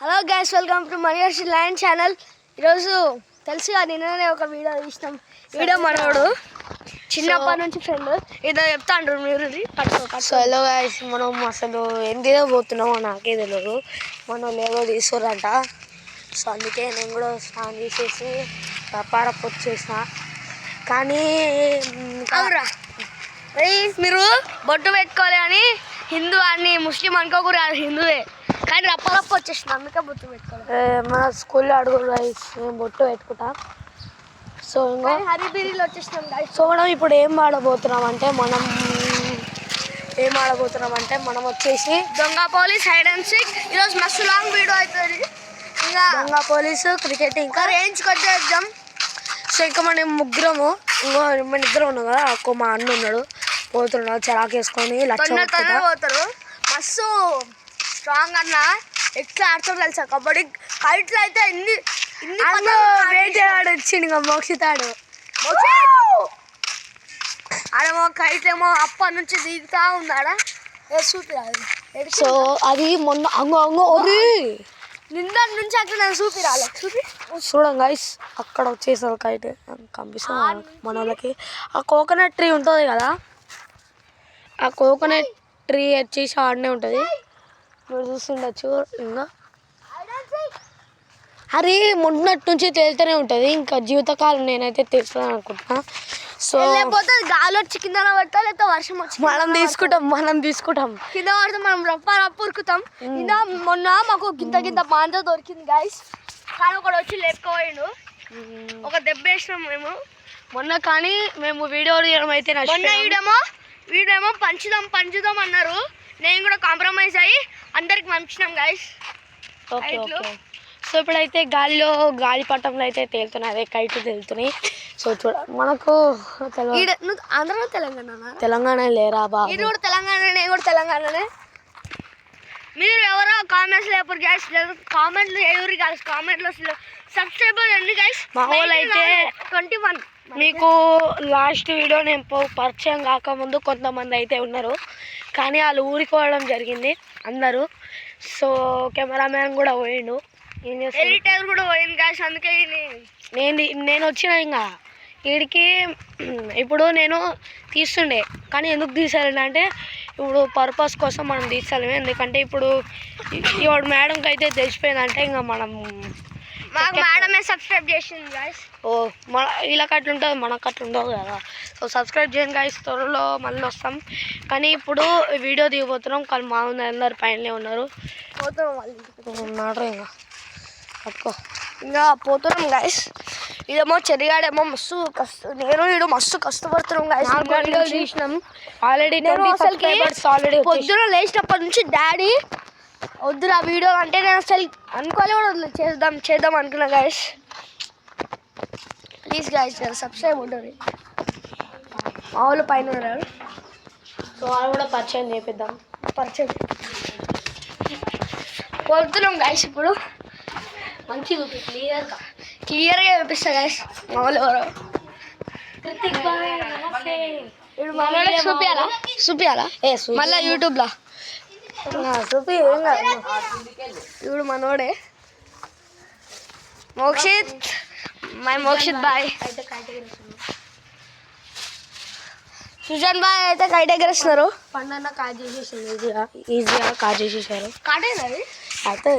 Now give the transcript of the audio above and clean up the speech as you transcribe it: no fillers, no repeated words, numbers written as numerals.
Hello guys, welcome to Manish land channel. ఈరోజు తెలుసుగా నిన్ననే ఒక వీడియో తీసినాం. వీడియో మనోడు చిన్నప్పటి నుంచి ఫ్రెండ్ ఏదో చెప్తా అంటారు మీరు సో హలో గైస్, మనం అసలు ఎందులో పోతున్నామో నాకే తెలియదు. మనం ఏదో తీసుకురంట. సో అందుకే నేను కూడా స్నానం చేసేసి పారపు వచ్చేసిన. కానీ అవురా మీరు బొట్టు పెట్టుకోవాలి అని హిందూ అని ముస్లిం అనుకోకూడదు, అది హిందువే. కానీ రప్ప వచ్చేసింది, అందుకే బొట్టు పెట్టుకోవాలి. మన స్కూల్లో అడుగురు గైస్, మేము బొట్టు పెట్టుకుంటా. సో ఇంకా హరిబిరిలో వచ్చేసినాం గైస్. సో మనం ఇప్పుడు ఏం ఆడబోతున్నాం అంటే మనం వచ్చేసి దొంగ పోలీస్, హైడ్ అండ్ సీక్. ఈరోజు మస్తు లాంగ్ వీడియో అవుతుంది. ఇంకా దొంగ పోలీసు, క్రికెట్, ఇంకా రేంజ్కి వచ్చేద్దాం. సో ఇంకా మనం ముగ్గురము, మన ఇద్దరు ఉన్నాం కదా, మా అన్న ఉన్నాడు, పోతున్నాడు చరాకు వేసుకొని పోతారు. మస్తు స్ట్రాంగ్ అన్న. ఎట్లా ఆడతాడు తెలుసా కబడ్డీ. కైట్లో అయితే ఇన్ని వచ్చింది ఇంకా మోక్షితాడు. ఆడేమో కైట్ ఏమో అప్పటి నుంచి దిగుతా ఉన్నాడా. సో అది మొన్న నిన్న నుంచి అక్కడ నేను చూపి చూడం గైస్. అక్కడ వచ్చేసారు కైట్ కనిపిస్తుంది మన వాళ్ళకి. ఆ కోకోనట్ ట్రీ ఉంటుంది కదా, ఆ కోకోనట్ ట్రీ వచ్చేసి ఆడనే ఉంటుంది, మీరు చూస్తుండొచ్చు. ఇంకా అది మొన్నటి నుంచి తేలుతూనే ఉంటుంది, ఇంకా జీవితకాలం నేనైతే తెలుస్తాను అనుకుంటున్నా. సో లేకపోతే గాలి వచ్చి కింద పడతా, లేకపోతే వర్షం వచ్చి మనం తీసుకుంటాం కింద పడితే మనం రప్పు ఉరుకుతాం. మొన్న మాకు గింత బాంధ దొరికింది గైస్, కానీ ఒకడు వచ్చి లేపుకోపోయిండు. ఒక దెబ్బ వేసినాం మేము మొన్న. కానీ మేము వీడియో తీయడం అయితే వీడేమో పంచుదాం అన్నారు. నేను కూడా కాంప్రమైజ్ అయ్యి అందరికి పంపించినాం గైస్. సో ఇప్పుడైతే గాలిపటంలో అయితే తేలుతున్నాయి, అదే కైట్ తేలుతున్నాయి. సో చూడ మనకు అందరూ తెలంగాణ లేరా బాబు? ఇది కూడా తెలంగాణ, నేను కూడా తెలంగాణనే. మీరు ఎవరో కామెంట్స్ లేకపోతే గైస్, కామెంట్లు ఎవరు గైస్, కామెంట్లో సబ్స్క్రైబర్ అండి గైస్. మా వాళ్ళు అయితే 21. మీకు లాస్ట్ వీడియో నేను పరిచయం కాకముందు కొంతమంది అయితే ఉన్నారు, కానీ వాళ్ళు ఊరికోవడం జరిగింది అందరూ. సో కెమెరామ్యాన్ కూడా పోయిండు, ఎడిటర్ కూడా పోయింది గైస్. అందుకే నేను వచ్చిన ఇంకా వీడికి. ఇప్పుడు నేను తీస్తుండే, కానీ ఎందుకు తీసాలంటే అంటే ఇప్పుడు పర్పస్ కోసం మనం తీసాలేము. ఎందుకంటే ఇప్పుడు ఇవాడు మేడంకి అయితే తెలిసిపోయిందంటే ఇంకా మాకు మేడమే సబ్స్క్రైబ్ చేసింది గైస్. వీళ్ళకి అట్లుంటుంది, మనకు అట్లుండదు కదా. సో సబ్స్క్రైబ్ చేయండి గైస్, త్వరలో మళ్ళీ వస్తాం. కానీ ఇప్పుడు వీడియో దిగిపోతున్నాం, కానీ మా అందరు పైననే ఉన్నారు, ఉన్నారు ఇంకా పట్టుకో ఇంకా పోతున్నాం గైస్. ఇదేమో చెరిగాడేమో మస్తు కష్టపడుతున్నాం గైస్. తీసినాం ఆల్రెడీ. పొద్దున లేచినప్పటి నుంచి డాడీ వద్దురా వీడియో అంటే నేను అసలు అనుకోలే కూడా చేద్దాం అనుకున్నా గైస్. ప్లీజ్ గైస్ సబ్స్క్రైబ్ ఉంటుంది. మా వాళ్ళు పైన ఉన్నారు, సో వాళ్ళు కూడా పరిచయం చేపిద్దాం. పోతున్నాం గైస్. ఇప్పుడు మంచిగా క్లియర్గా చూపిస్తా గైస్. మా వాళ్ళు ఎవరో ఇప్పుడు మనోడే చూపియాలా మళ్ళీ యూట్యూబ్లో చూపి. ఇప్పుడు మనోడే మోక్షిత్ బాయ్, సుజన్ బాయ్ అయితే కైట్ ఎగరేస్తున్నారు. పండన్న కాజ్ చేసేసింది, ఈజీగా కాజ్ చేసేసారు. కాటేనా అయితే